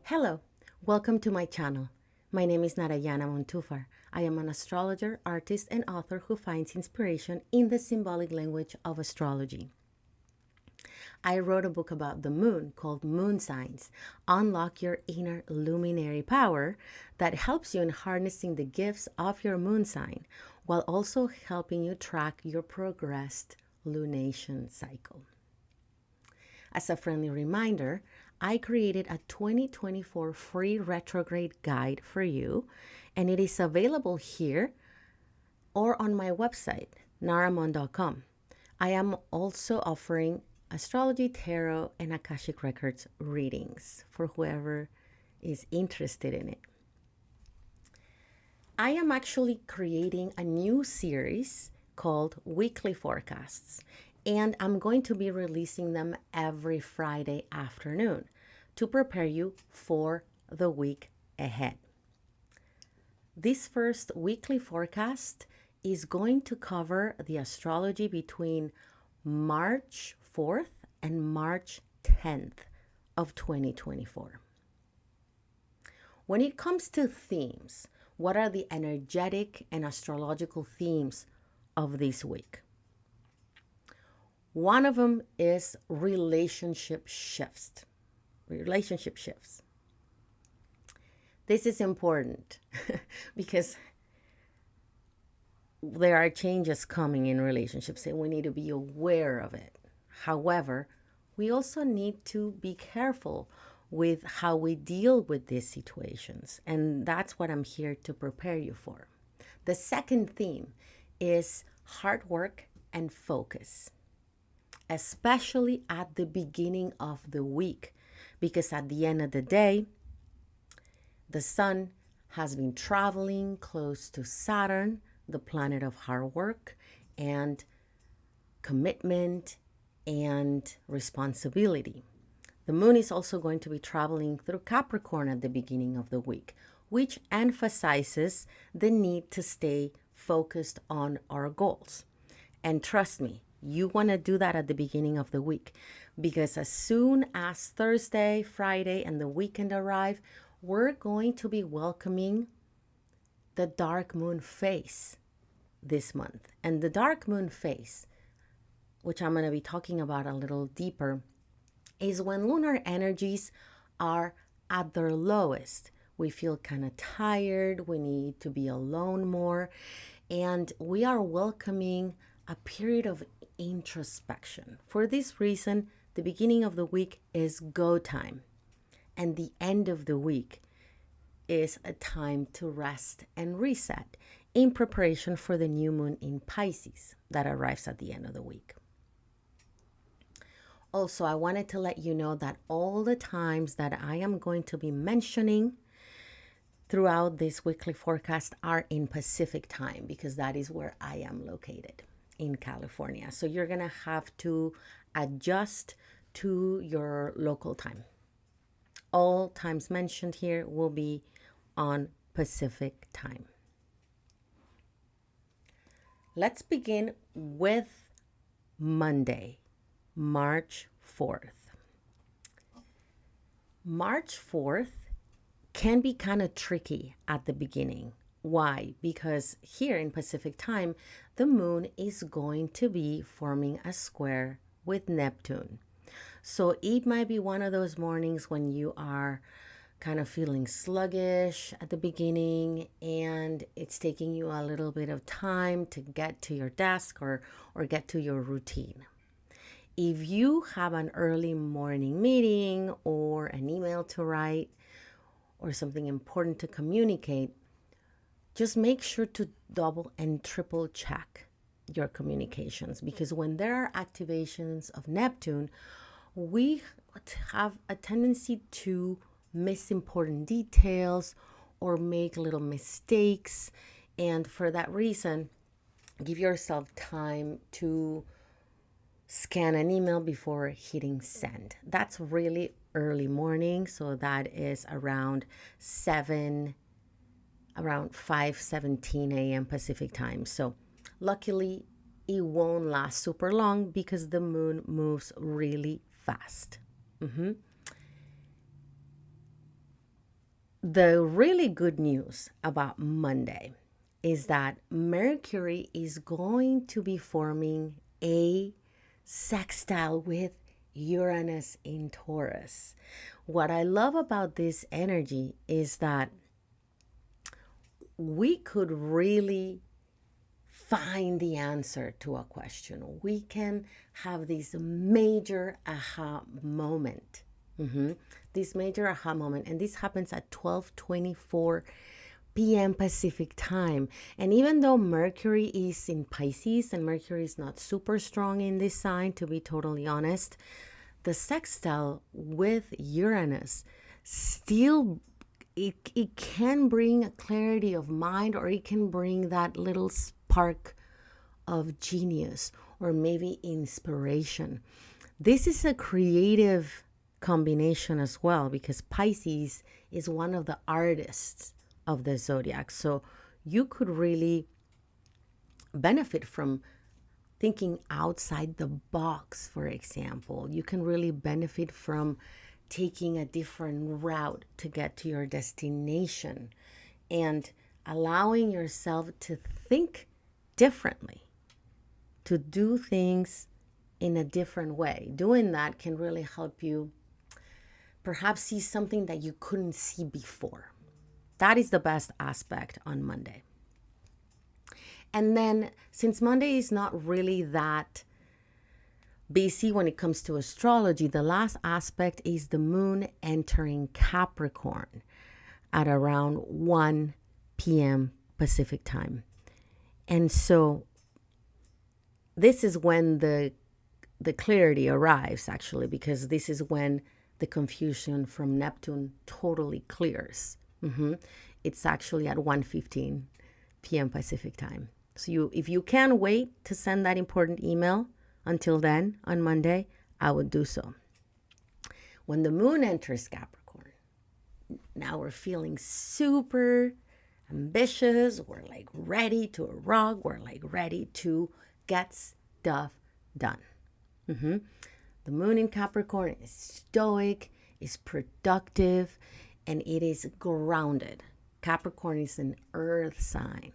Hello, welcome to my channel. My name is Narayana Montufar. I am an astrologer, artist, and author who finds inspiration in the symbolic language of astrology. I wrote a book about the moon called Moon Signs, Unlock Your Inner Luminary Power, that helps you in harnessing the gifts of your moon sign while also helping you track your progressed lunation cycle. As a friendly reminder, I created a 2024 free retrograde guide for you, and it is available here or on my website, naramon.com. I am also offering astrology, tarot, and Akashic Records readings for whoever is interested in it. I am actually creating a new series called Weekly Forecasts, and I'm going to be releasing them every Friday afternoon to prepare you for the week ahead. This first weekly forecast is going to cover the astrology between March 4th and March 10th of 2024. When it comes to themes, what are the energetic and astrological themes of this week? One of them is relationship shifts. This is important because there are changes coming in relationships and we need to be aware of it. However, we also need to be careful with how we deal with these situations, and that's what I'm here to prepare you for. The second theme is hard work and focus, especially at the beginning of the week, because at the end of the day, the sun has been traveling close to Saturn, the planet of hard work and commitment and responsibility. The moon is also going to be traveling through Capricorn at the beginning of the week, which emphasizes the need to stay focused on our goals. And trust me, you want to do that at the beginning of the week, because as soon as Thursday, Friday, and the weekend arrive, we're going to be welcoming the dark moon phase this month. And the dark moon phase, which I'm going to be talking about a little deeper, is when lunar energies are at their lowest. We feel kind of tired, we need to be alone more, and we are welcoming a period of introspection. For this reason, the beginning of the week is go time, and the end of the week is a time to rest and reset in preparation for the new moon in Pisces that arrives at the end of the week. Also, I wanted to let you know that all the times that I am going to be mentioning throughout this weekly forecast are in Pacific time, because that is where I am located in California. So you're going to have to adjust to your local time. All times mentioned here will be on Pacific time. Let's begin with Monday, March 4th. March 4th can be kind of tricky at the beginning. Why? Because here in Pacific time, the moon is going to be forming a square with Neptune. So it might be one of those mornings when you are kind of feeling sluggish at the beginning and it's taking you a little bit of time to get to your desk or get to your routine. If you have an early morning meeting or an email to write or something important to communicate, just make sure to double and triple check your communications, because when there are activations of Neptune, we have a tendency to miss important details or make little mistakes. And for that reason, give yourself time to scan an email before hitting send. That's really early morning, so that is around 5:17 a.m. Pacific time. So luckily it won't last super long because the moon moves really fast. The really good news about Monday is that Mercury is going to be forming a sextile with Uranus in Taurus. What I love about this energy is that we could really find the answer to a question. We can have this major aha moment. This major aha moment, and this happens at 12:24 p.m. Pacific time. And even though Mercury is in Pisces, and Mercury is not super strong in this sign, to be totally honest, the sextile with Uranus still, it can bring a clarity of mind, or it can bring that little spark of genius or maybe inspiration. This is a creative combination as well, because Pisces is one of the artists of the zodiac. So you could really benefit from thinking outside the box, for example. You can really benefit from taking a different route to get to your destination and allowing yourself to think differently, to do things in a different way. Doing that can really help you perhaps see something that you couldn't see before. That is the best aspect on Monday. And then, since Monday is not really that busy when it comes to astrology, the last aspect is the moon entering Capricorn at around 1 p.m. Pacific time. And so this is when the clarity arrives, actually, because this is when the confusion from Neptune totally clears. It's actually at 1:15 p.m. Pacific time. So if you can wait to send that important email until then on Monday, I would do so. When the moon enters Capricorn, now we're feeling super ambitious. We're like ready to rock. We're like ready to get stuff done. The moon in Capricorn is stoic, is productive, and it is grounded. Capricorn is an earth sign.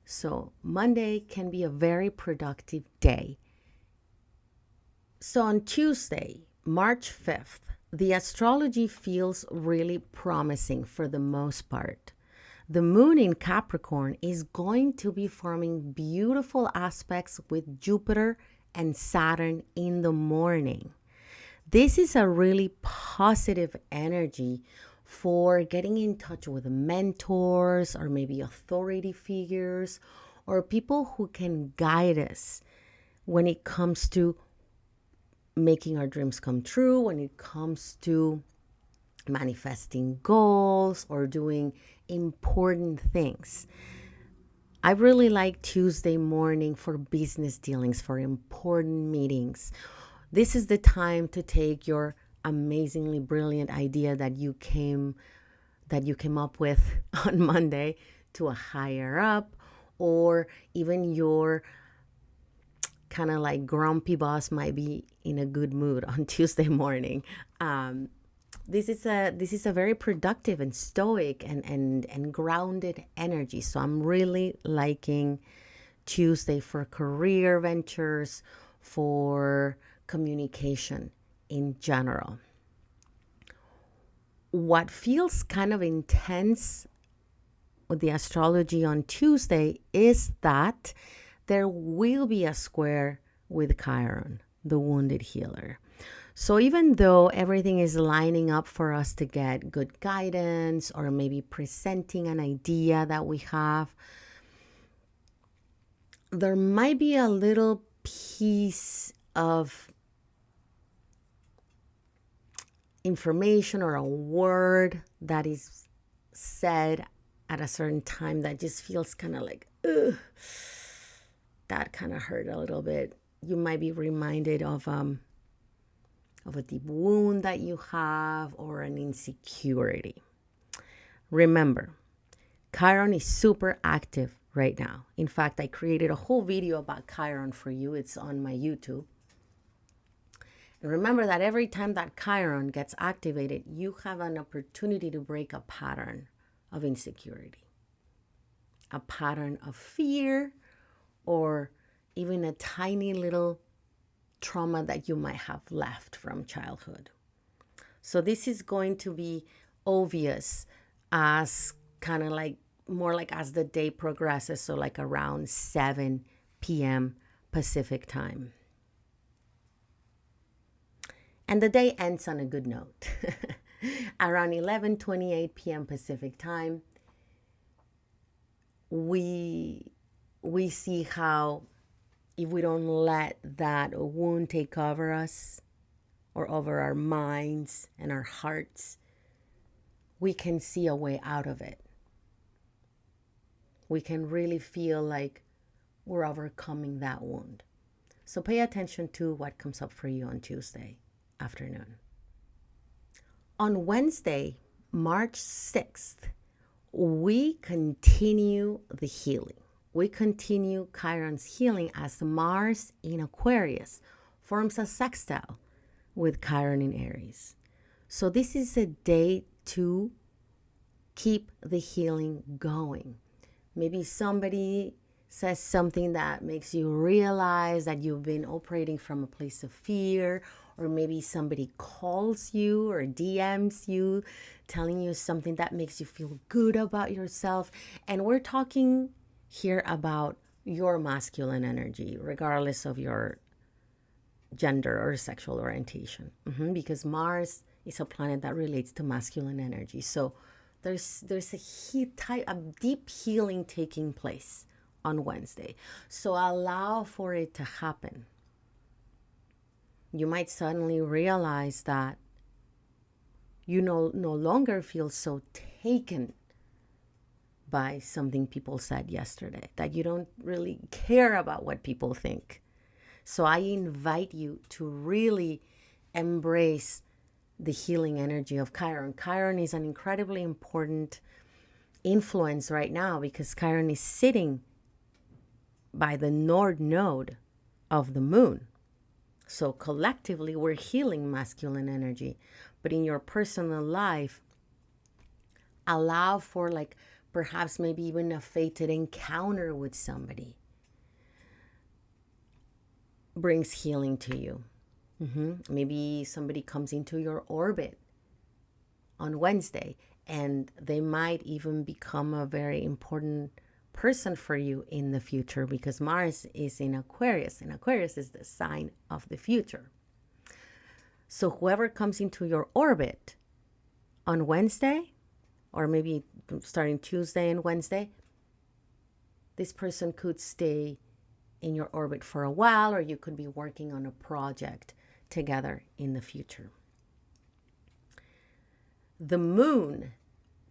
So Monday can be a very productive day. So on Tuesday, March 5th, the astrology feels really promising for the most part. The moon in Capricorn is going to be forming beautiful aspects with Jupiter and Saturn in the morning. This is a really positive energy for getting in touch with mentors or maybe authority figures or people who can guide us when it comes to making our dreams come true, when it comes to manifesting goals or doing important things. I really like Tuesday morning for business dealings, for important meetings. This is the time to take your amazingly brilliant idea that you came up with on Monday to a higher up, or even your kind of like grumpy boss might be in a good mood on Tuesday morning. This is a very productive and stoic and grounded energy. So I'm really liking Tuesday for career ventures, for communication in general. What feels kind of intense with the astrology on Tuesday is that there will be a square with Chiron, the wounded healer. So even though everything is lining up for us to get good guidance or maybe presenting an idea that we have, there might be a little piece of information or a word that is said at a certain time that just feels kind of like, ugh, that kind of hurt a little bit. You might be reminded of a deep wound that you have or an insecurity. Remember, Chiron is super active right now. In fact, I created a whole video about Chiron for you. It's on my YouTube. Remember that every time that Chiron gets activated, you have an opportunity to break a pattern of insecurity, a pattern of fear, or even a tiny little trauma that you might have left from childhood. So this is going to be obvious as kind of like more like as the day progresses, so like around 7 p.m. Pacific time. And the day ends on a good note. Around 11:28 p.m. Pacific time, we see how if we don't let that wound take over us or over our minds and our hearts, we can see a way out of it. We can really feel like we're overcoming that wound. So pay attention to what comes up for you on Tuesday afternoon. On Wednesday, March 6th, we continue the healing. We continue Chiron's healing as Mars in Aquarius forms a sextile with Chiron in Aries. So this is a day to keep the healing going. Maybe somebody says something that makes you realize that you've been operating from a place of fear, or maybe somebody calls you or DMs you telling you something that makes you feel good about yourself. And we're talking here about your masculine energy, regardless of your gender or sexual orientation, because Mars is a planet that relates to masculine energy. So there's a deep healing taking place on Wednesday. So allow for it to happen. You might suddenly realize that you no longer feel so taken by something people said yesterday, that you don't really care about what people think. So I invite you to really embrace the healing energy of Chiron. Chiron is an incredibly important influence right now because Chiron is sitting by the North Node of the moon. So collectively, we're healing masculine energy. But in your personal life, allow for like perhaps maybe even a fated encounter with somebody brings healing to you. Maybe somebody comes into your orbit on Wednesday and they might even become a very important person for you in the future because Mars is in Aquarius, and Aquarius is the sign of the future. So whoever comes into your orbit on Wednesday, or maybe starting Tuesday and Wednesday, this person could stay in your orbit for a while, or you could be working on a project together in the future. The moon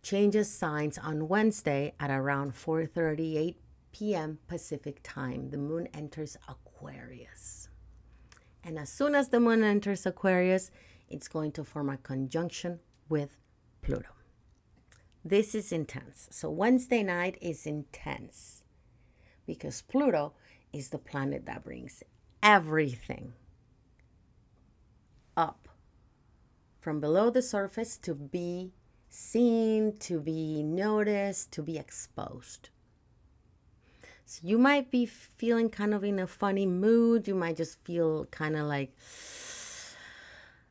changes signs on Wednesday at around 4:38 p.m. Pacific time. The moon enters Aquarius. And as soon as the moon enters Aquarius, it's going to form a conjunction with Pluto. This is intense. So Wednesday night is intense because Pluto is the planet that brings everything up from below the surface to be seen, to be noticed, to be exposed. So you might be feeling kind of in a funny mood. You might just feel kind of like,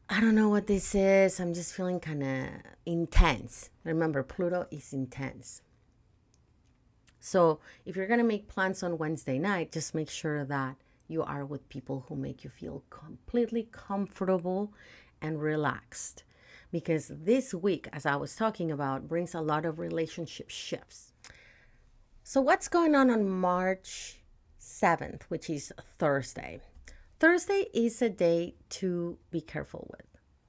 I don't know what this is. I'm just feeling kind of intense. Remember, Pluto is intense. So if you're going to make plans on Wednesday night, just make sure that you are with people who make you feel completely comfortable and relaxed. Because this week, as I was talking about, brings a lot of relationship shifts. So what's going on March 7th, which is Thursday? Thursday is a day to be careful with.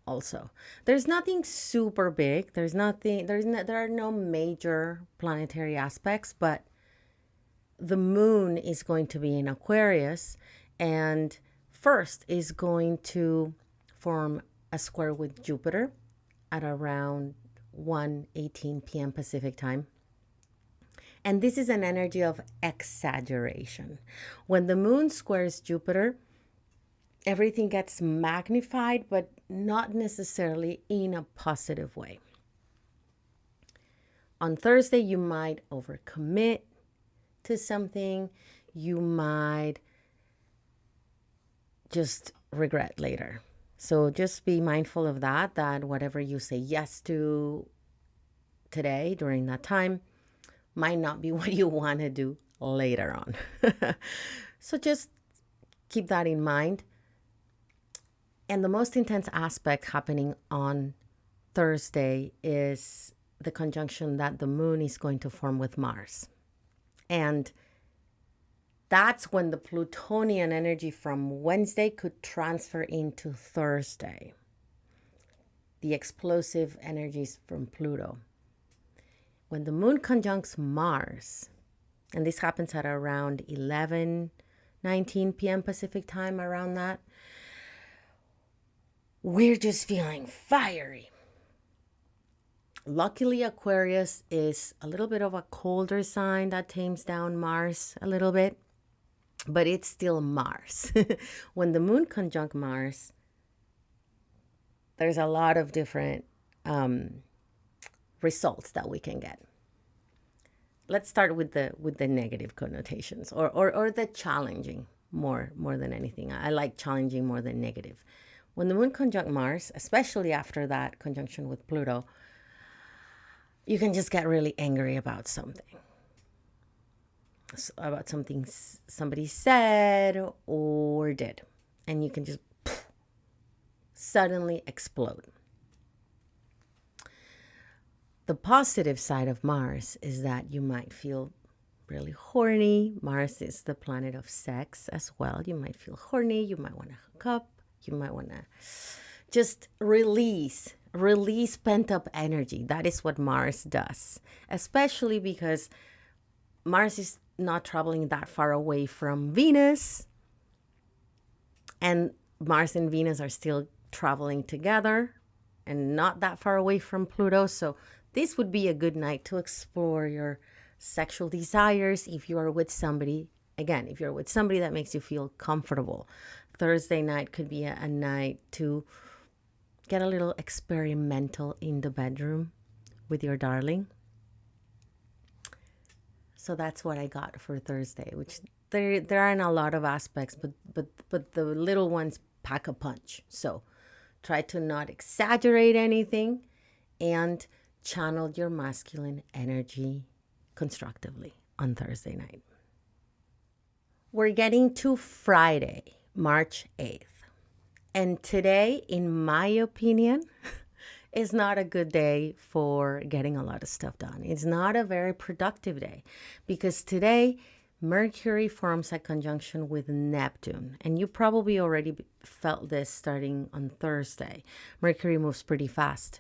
Also, there's nothing super big. There are no major planetary aspects, but the moon is going to be in Aquarius, and first is going to form a square with Jupiter at around 1:18 p.m. Pacific time. And this is an energy of exaggeration. When the moon squares Jupiter, everything gets magnified, but not necessarily in a positive way. On Thursday, you might overcommit to something. You might just regret later. So just be mindful of that whatever you say yes to today during that time might not be what you want to do later on. So just keep that in mind. And the most intense aspect happening on Thursday is the conjunction that the moon is going to form with Mars. And that's when the Plutonian energy from Wednesday could transfer into Thursday. The explosive energies from Pluto. When the moon conjuncts Mars, and this happens at around 11:19 p.m. Pacific time, around that, we're just feeling fiery. Luckily, Aquarius is a little bit of a colder sign that tames down Mars a little bit, but it's still Mars. When the moon conjunct Mars, there's a lot of different results that we can get. Let's start with the negative connotations or the challenging more than anything. I like challenging more than negative. When the moon conjunct Mars, especially after that conjunction with Pluto, you can just get really angry about something. About something somebody said or did. And you can just suddenly explode. The positive side of Mars is that you might feel really horny. Mars is the planet of sex as well. You might feel horny. You might want to hook up. You might want to just release pent-up energy. That is what Mars does, especially because Mars is not traveling that far away from Venus, and Mars and Venus are still traveling together and not that far away from Pluto. So this would be a good night to explore your sexual desires if you are with somebody. Again, if you're with somebody that makes you feel comfortable. Thursday night could be a night to get a little experimental in the bedroom with your darling. So that's what I got for Thursday, which there aren't a lot of aspects, but the little ones pack a punch. So try to not exaggerate anything and channel your masculine energy constructively on Thursday night. We're getting to Friday, March 8th. And today, in my opinion, is not a good day for getting a lot of stuff done. It's not a very productive day because today Mercury forms a conjunction with Neptune. And you probably already felt this starting on Thursday. Mercury moves pretty fast.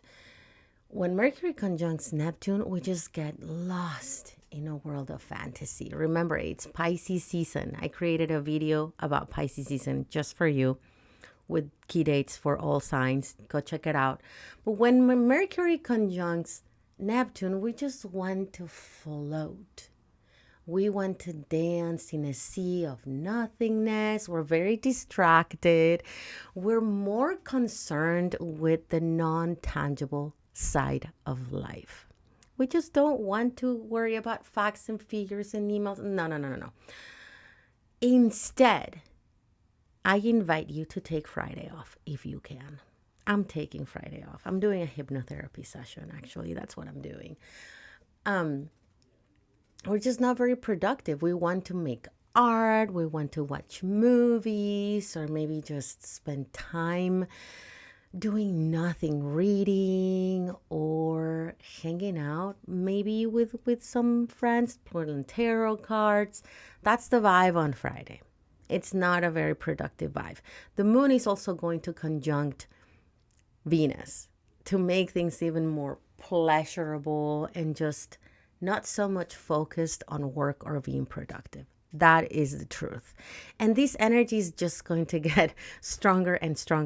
When Mercury conjuncts Neptune, we just get lost in a world of fantasy. Remember, it's Pisces season. I created a video about Pisces season just for you with key dates for all signs. Go check it out. But when Mercury conjuncts Neptune, we just want to float. We want to dance in a sea of nothingness. We're very distracted. We're more concerned with the non-tangible side of life. We just don't want to worry about facts and figures and emails. No. Instead, I invite you to take Friday off if you can. I'm taking Friday off. I'm doing a hypnotherapy session, actually. That's what I'm doing. We're just not very productive. We want to make art. We want to watch movies or maybe just spend time doing nothing, reading or hanging out, maybe with some friends, pulling tarot cards. That's the vibe on Friday. It's not a very productive vibe. The moon is also going to conjunct Venus to make things even more pleasurable and just not so much focused on work or being productive. That is the truth. And this energy is just going to get stronger and stronger